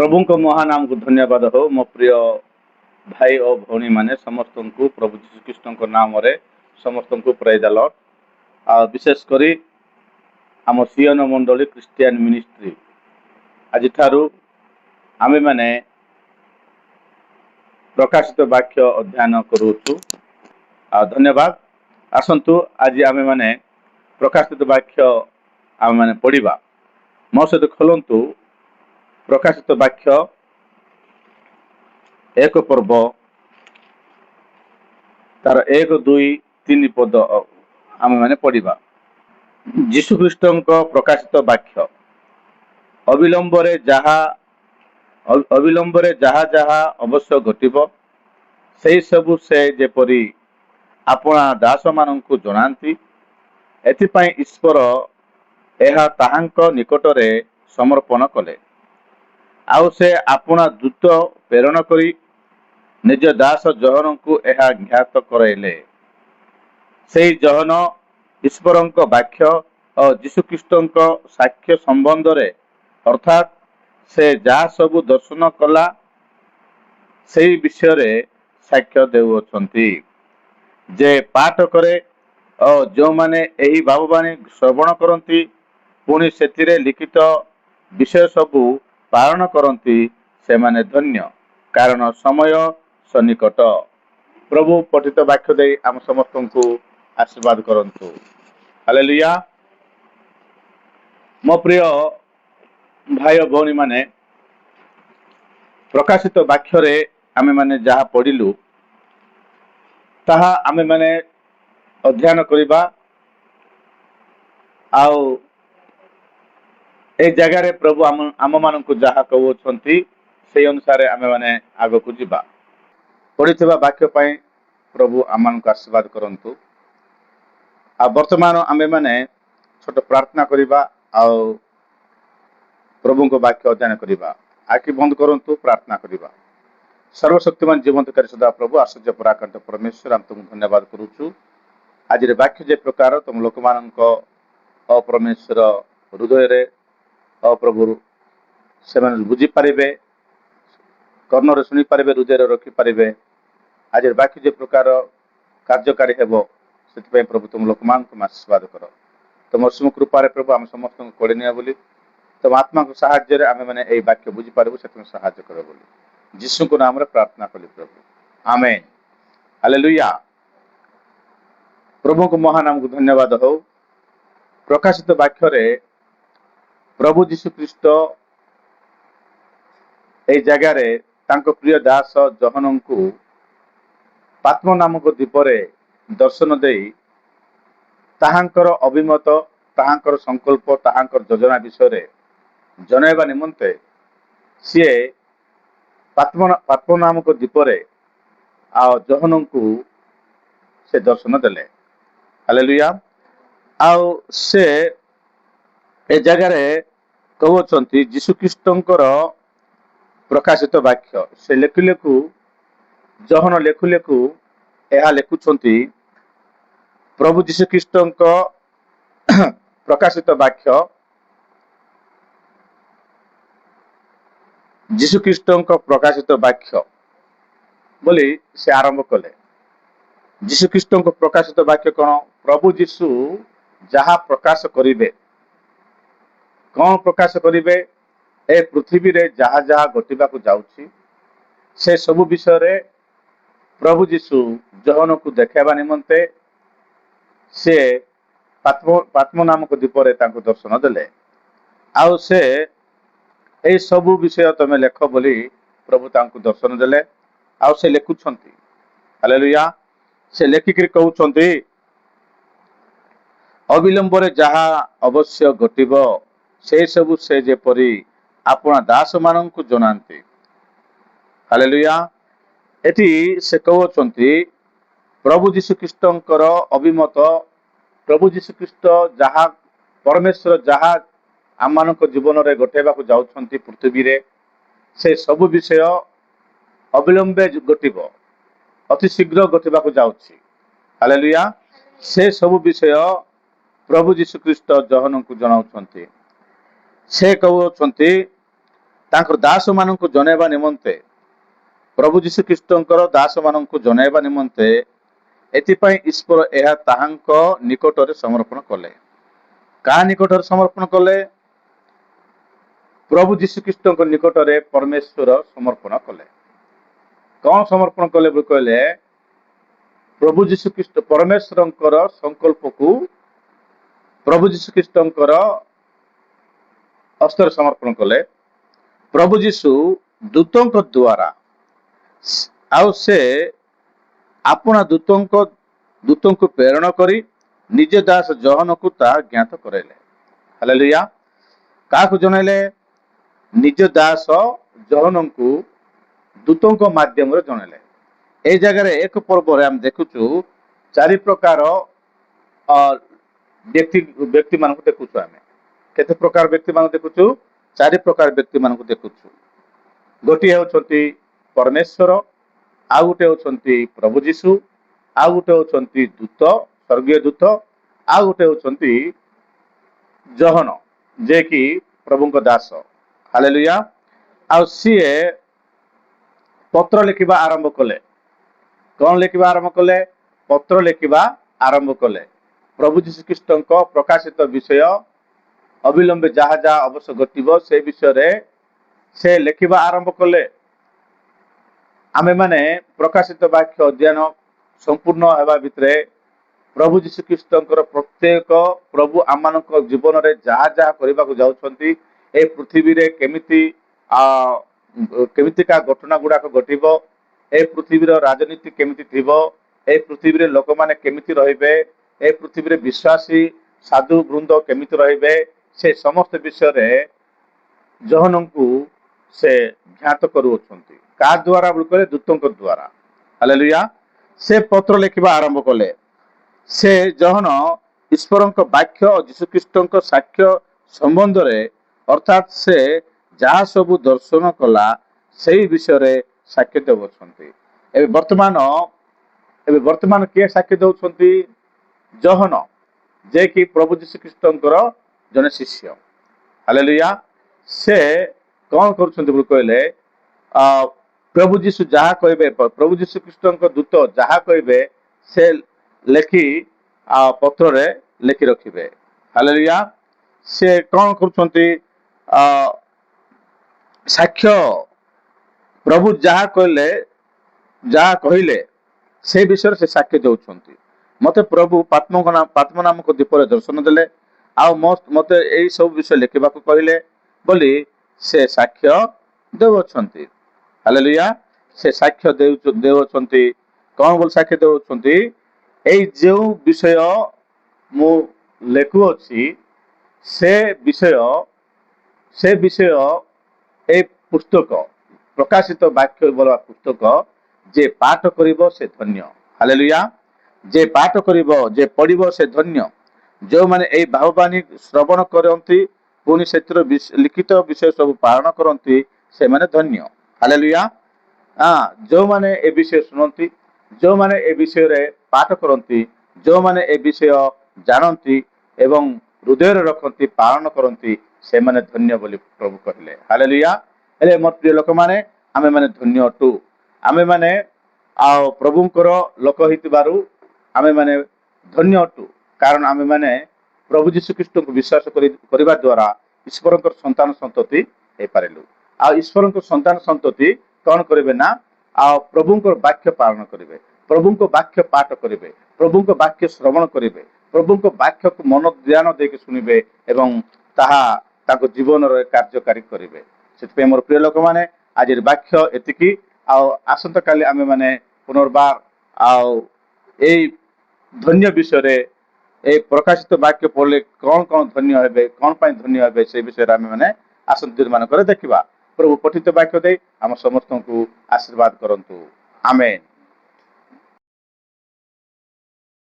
प्रभु को महानाम को धन्यवाद हो मो प्रिय भाई और भौणी माने समस्त को प्रभु जीशुख्रीष्ट नाम रे समस्त को प्रेज द लॉर्ड। विशेष करी आम सियन मंडली क्रिस्टियन मिनिस्ट्री आज ठारू आमे माने प्रकाशित वाक्य अध्ययन करूछु। धन्यवाद। आसंतु आज आमे माने प्रकाशित वाक्य आमे माने पढ़िबा। मो सहित खोलंतु प्रकाशित वाक्य एक पर्व तार 1, 2, 3 पद आमे माने पढ़िबा। जीशुख्रीष्ट प्रकाशित वाक्य अविलंबरे जहा जहा अवश्य घटिब से सबु से जेपरी आपणा दास माननकु जनांती एथिपाई ईश्वर एहा ताहांक निकटरे समर्पण कले। आउ से आपणा दूत प्रेरण करी निज दास जहन को एहा ज्ञात कराइले। से जहन ईश्वरंक वाक्य और जीशुख्रीष्ट साक्ष्य संबंध रे अर्थात से जहा सबु दर्शन कला से विषय रे साक्ष्य देउछंती जे पाठ करे और जो माने एही भाववाणी श्रवण करंती पुणी सेतिरे लिखित विषय सबु पालन करंती से माने धन्य कारण समय सन्निकट। प्रभु पठित वाक्य दे आम समस्त को आशीर्वाद करंतु। हालेलुया। मो प्रिय भाई और भौणी माने प्रकाशित वाक्य रे आमे माने जहा पढ़िलु ताहा आमे माने अध्ययन करिबा। आउ ए जगह रे प्रभु आम मान को जहा कहउछंती से अनुसार आमे माने आगो को जिबा। पढ़िथिबा वाक्य पई प्रभु आमान को आशीर्वाद करंतु। आ वर्तमान आमे माने छोट प्रार्थना करिबा आउ प्रभु को वाक्य अध्ययन करिबा। आखि बंद करंतु प्रार्थना करिबा। सर्वशक्तिमान जीवंतकारी सदा प्रभु आश्चर्य पराकांत परमेश्वर आम तुमको धन्यवाद करूछु। आज रे वाक्य जे प्रकार तुम लोक मानक अपरमेश्वर हृदय रे अप्रभु से बुझी पारे कर्णर शुणी पारे हृदय रखी पारे। आज वाक्य जे प्रकार कार्यकारी हेब से प्रभु तुम लोक मान तुम आशीर्वाद कर तुम सुम कृपा प्रभु आम समस्त कड़े निया बोली तुम आत्मा को साहाय्य आमे माने ए वाक्य बुझी पारबो से तुम साहाय्य कर बोली जीसु को नाम रे प्रार्थना कली प्रभु आमेन। हालेलुया। प्रभु को महानाम को धन्यवाद हो। प्रकाशित वाक्य रे प्रभु जीशुख्रीष्ट ए जगह रे तांको प्रिय दास जहन को पात्म नामक द्वीप रे दर्शन देई ताहांकर अभिमत ताहांकर संकल्प ताहांकर योजना विषय रे जनाइबा निमंते सी पात्म नामक द्वीप रे आ जहन को से दर्शन देले। हालेलुया। आउ से ए जगह रे कहउछंती जीशुख्रीष्टंकर प्रकाशित वाक्य से लेखु लेखु जहन लेखु लेखु एहा लेखुछंती प्रभु जीशुख्रीष्टंक प्रकाशित वाक्य जीशुख्रीष्टंक प्रकाशित वाक्य बोली से आरंभ कले। जीशुख्रीष्टंक प्रकाशित वाक्य कौन प्रभु जीशु जहा प्रकाश करिवे कौन प्रकाश करिवे ए पृथ्वी रे जहा जहा घटिबा को जाउछि से सब विषय रे प्रभु जीशु जहन को देखाइबा निमंते से पात्म नामक द्वीप रे तांको दर्शन देले। आउ से ए सबु विषय तमे लेख बोली प्रभु तांको दर्शन देले। आउ से लेखुछंती। हालेलुया। से लेखिकरी कहउछंती अविलंबरे जहा अवश्य घटिब से सबु से जेपरी आपणा दास माननकु जनांती। हालेलुया। एटी से कहउछंती प्रभु जीशुख्रीष्टंकर अभिमत प्रभु जीशुख्रीष्ट जहा परमेश्वर जहा आम मानक जीवन रे घटेबा को जाउछंती पृथ्वी रे से सब विषय अविलंबे घटिब अति शीघ्र घटिबा को जाउछि। हालेलुया। से सब विषय प्रभु जीशुख्रीष्ट जहन को जनाउछंती। से कहउछंती ତାଙ୍କର ଦାସ ମାନଙ୍କୁ ଜଣାଇବା ନିମନ୍ତେ ପ୍ରଭୁ ଯୀଶୁ ଖ୍ରୀଷ୍ଟଙ୍କର ଦାସ ମାନଙ୍କୁ ଜଣାଇବା ନିମନ୍ତେ ଏଥିପାଇଁ ଈଶ୍ୱର ଏହା ତାହାଙ୍କ ନିକଟରେ ସମର୍ପଣ କଲେ। କାହା ନିକଟରେ ସମର୍ପଣ କଲେ? ପ୍ରଭୁ ଯୀଶୁ ଖ୍ରୀଷ୍ଟଙ୍କ ନିକଟରେ ପରମେଶ୍ୱର ସମର୍ପଣ କଲେ। କଣ ସମର୍ପଣ କଲେ ବୋଲି କହିଲେ? ପ୍ରଭୁ ଯୀଶୁ ଖ୍ରୀଷ୍ଟ ପରମେଶ୍ୱରଙ୍କର ସଂକଳ୍ପକୁ ପ୍ରଭୁ ଯୀଶୁ ଖ୍ରୀଷ୍ଟଙ୍କର ହସ୍ତରେ ସମର୍ପଣ କଲେ। ପ୍ରଭୁ ଯୀଶୁ ଦୂତଙ୍କ ଦ୍ୱାରା ଆଉ ସେ ଆପଣା ଦୂତଙ୍କୁ ପ୍ରେରଣ କରି ନିଜ ଦାସ ଜହନକୁ ତାହା ଜ୍ଞାତ କରାଇଲେ। ହାଲେଲୁୟା। କାହାକୁ ଜଣାଇଲେ? ନିଜ ଦାସ ଜହନଙ୍କୁ ଦୂତଙ୍କ ମାଧ୍ୟମରେ ଜଣାଇଲେ। এই ଜାଗାରେ ଏକ ପର୍ବରେ ଆମେ ଦେଖୁଛୁ ଚାରି ପ୍ରକାର ବ୍ୟକ୍ତି ମାନଙ୍କୁ ଦେଖୁଛୁ। ଆମେ କେତେ ପ୍ରକାର ବ୍ୟକ୍ତି ମାନଙ୍କୁ ଦେଖୁଛୁ? ଚାରି ପ୍ରକାର ବ୍ୟକ୍ତି ମାନଙ୍କୁ ଦେଖୁଛୁ। ଗୋଟିଏ ହେଉଛନ୍ତି ପରମେଶ୍ୱର, ଆଉ ଗୋଟେ ହେଉଛନ୍ତି ପ୍ରଭୁ ଯୀଶୁ, ଆଉ ଗୋଟେ ହେଉଛନ୍ତି ଦୂତ, ସ୍ୱର୍ଗୀୟ ଦୂତ, ଆଉ ଗୋଟେ ହେଉଛନ୍ତି ଜହନ, ଯେ କି ପ୍ରଭୁଙ୍କ ଦାସ। ହାଲେଲୁୟା। ଆଉ ସିଏ ପତ୍ର ଲେଖିବା ଆରମ୍ଭ କଲେ। କଣ ଲେଖିବା ଆରମ୍ଭ କଲେ? ପତ୍ର ଲେଖିବା ଆରମ୍ଭ କଲେ। ପ୍ରଭୁ ଯୀଶୁ ଖ୍ରୀଷ୍ଟଙ୍କ ପ୍ରକାଶିତ ବିଷୟ ଅବିଳମ୍ବେ ଯାହା ଯାହା ଅବଶ୍ୟ ଘଟିବ ସେ ବିଷୟରେ ସେ ଲେଖିବା ଆରମ୍ଭ କଲେ। ଆମେମାନେ ପ୍ରକାଶିତ ବାକ୍ୟ ଅଧ୍ୟୟନ ସମ୍ପୂର୍ଣ୍ଣ ହେବା ଭିତରେ ପ୍ରଭୁ ଯୀଶୁ ଖ୍ରୀଷ୍ଟଙ୍କର ପ୍ରତ୍ୟେକ ପ୍ରଭୁ ଆମମାନଙ୍କ ଜୀବନରେ ଯାହା ଯାହା କରିବାକୁ ଯାଉଛନ୍ତି, ଏ ପୃଥିବୀରେ କେମିତିକା ଘଟଣା ଗୁଡାକ ଘଟିବ, ଏ ପୃଥିବୀର ରାଜନୀତି କେମିତି ଥିବ, ଏ ପୃଥିବୀରେ ଲୋକମାନେ କେମିତି ରହିବେ, ଏ ପୃଥିବୀରେ ବିଶ୍ୱାସୀ ସାଧୁ ବୃନ୍ଦ କେମିତି ରହିବେ, ସେ ସମସ୍ତ ବିଷୟରେ ଜହନଙ୍କୁ ସେ ଜ୍ଞାତ କରୁଅଛନ୍ତି। କାହା ଦ୍ୱାରା ବୋଲି କହିଲେ? ଦୂତଙ୍କ ଦ୍ୱାରା। ହାଲେଲୁୟା। ସେ ପତ୍ର ଲେଖିବା ଆରମ୍ଭ କଲେ। ସେ ଜହନ ଈଶ୍ୱରଙ୍କ ବାକ୍ୟ ଓ ଯୀଶୁଖ୍ରୀଷ୍ଟଙ୍କ ସାକ୍ଷ୍ୟ ସମ୍ବନ୍ଧରେ ଅର୍ଥାତ୍ ସେ ଯାହା ସବୁ ଦର୍ଶନ କଲା ସେଇ ବିଷୟରେ ସାକ୍ଷ୍ୟ ଦେଉଅଛନ୍ତି। ଏବେ ବର୍ତ୍ତମାନ କିଏ ସାକ୍ଷ୍ୟ ଦେଉଛନ୍ତି? ଜହନ, ଯେ କି ପ୍ରଭୁ ଯୀଶୁଖ୍ରୀଷ୍ଟଙ୍କର ଜଣେ ଶିଷ୍ୟ। ହାଲେଲୁୟା। ସେ କଣ କରୁଛନ୍ତି ବୋଲି କହିଲେ? ପ୍ରଭୁ ଯୀଶୁ ଯାହା କହିବେ, ପ୍ରଭୁ ଯୀଶୁ ଖ୍ରୀଷ୍ଟଙ୍କ ଦୂତ ଯାହା କହିବେ ସେ ଲେଖି ପତ୍ରରେ ଲେଖି ରଖିବେ। ହାଲେଲୁୟା। ସେ କଣ କରୁଛନ୍ତି? ସାକ୍ଷ୍ୟ, ପ୍ରଭୁ ଯାହା କହିଲେ ସେ ବିଷୟରେ ସେ ସାକ୍ଷ୍ୟ ଦେଉଛନ୍ତି। ମତେ ପ୍ରଭୁ ପାତ୍ମ ନାମକ ଦୀପରେ ଦର୍ଶନ ଦେଲେ, ଆଉ ମତେ ଏଇ ସବୁ ବିଷୟ ଲେଖିବାକୁ କହିଲେ ବୋଲି ସେ ସାକ୍ଷ୍ୟ ଦେଉଅଛନ୍ତି। ହାଲେଲୁୟା। ସେ ସାକ୍ଷ୍ୟ ଦେଉଅଛନ୍ତି। କଣ ବୋଲି ସାକ୍ଷ୍ୟ ଦେଉଅଛନ୍ତି? ଏଇ ଯେଉଁ ବିଷୟ ମୁଁ ଲେଖୁଅଛି ସେ ବିଷୟ এই পুস্তক প্রকাশিত বাক্য বলা পুস্তক যে পাঠ করিব সে ধন্য। হালেলুয়া। যে পাঠ করিব, যে পড়িব সে ধন্য। ଯେଉଁମାନେ এই ବାହୁବାଣୀ ଶ୍ରବଣ କରନ୍ତି ପୁଣି ସେଥିର ଲିଖିତ ବିଷୟ ସବୁ ପାଳନ କରନ୍ତି ସେମାନେ ଧନ୍ୟ। ହାଲେଲୁୟା। ଯେଉଁମାନେ ଏ ବିଷୟ ଶୁଣନ୍ତି, ଯେଉଁମାନେ ଏ ବିଷୟରେ ପାଠ କରନ୍ତି, ଯେଉଁମାନେ ଏ ବିଷୟ ଜାଣନ୍ତି ଏବଂ ହୃଦୟରେ ରଖନ୍ତି, ପାଳନ କରନ୍ତି, ସେମାନେ ଧନ୍ୟ ବୋଲି ପ୍ରଭୁ କହିଲେ। ହାଲେଲୁୟା। ହେଲେ ମୋର ପ୍ରିୟ ଲୋକମାନେ, ଆମେମାନେ ଧନ୍ୟ ଅଟୁ। ଆମେମାନେ ଆଉ ପ୍ରଭୁଙ୍କର ଲୋକ ହେଇଥିବାରୁ ଆମେମାନେ ଧନ୍ୟ ଅଟୁ। କାରଣ ଆମେମାନେ ପ୍ରଭୁ ଯୀଶୁଖ୍ରୀଷ୍ଟଙ୍କୁ ବିଶ୍ୱାସ କରିବା ଦ୍ୱାରା ଈଶ୍ୱରଙ୍କର ସନ୍ତାନ ସନ୍ତତି ହେଇପାରିଲୁ। ଆଉ ଈଶ୍ୱରଙ୍କ ସନ୍ତାନ ସନ୍ତତି କଣ କରିବେ ନା, ଆଉ ପ୍ରଭୁଙ୍କର ବାକ୍ୟ ପାଳନ କରିବେ, ପ୍ରଭୁଙ୍କ ବାକ୍ୟ ପାଠ କରିବେ, ପ୍ରଭୁଙ୍କ ବାକ୍ୟ ଶ୍ରବଣ କରିବେ, ପ୍ରଭୁଙ୍କ ବାକ୍ୟକୁ ମନ ଧ୍ୟାନ ଦେଇକି ଶୁଣିବେ ଏବଂ ତାହା ତାଙ୍କ ଜୀବନରେ କାର୍ଯ୍ୟକାରୀ କରିବେ। ସେଥିପାଇଁ ମୋର ପ୍ରିୟ ଲୋକମାନେ, ଆଜିର ବାକ୍ୟ ଏତିକି। ଆଉ ଆସନ୍ତାକାଲି ଆମେମାନେ ପୁନର୍ବାର ଆଉ ଏଇ ଧନ୍ୟ ବିଷୟରେ, এই ପ୍ରକାଶିତ ବାକ୍ୟ ପଢିଲେ କଣ କଣ ଧନ୍ୟ ହେବେ, କଣ ପାଇଁ ଧନ୍ୟ ହେବେ, ସେ ବିଷୟରେ ଆମେମାନେ ଆସନ୍ତା ଦିନ ମାନଙ୍କରେ ଦେଖିବା। ପ୍ରଭୁ ପଠିତ ବାକ୍ୟ ଦେଇ ଆମ ସମସ୍ତଙ୍କୁ ଆଶୀର୍ବାଦ କରନ୍ତୁ। ଆମେନ୍।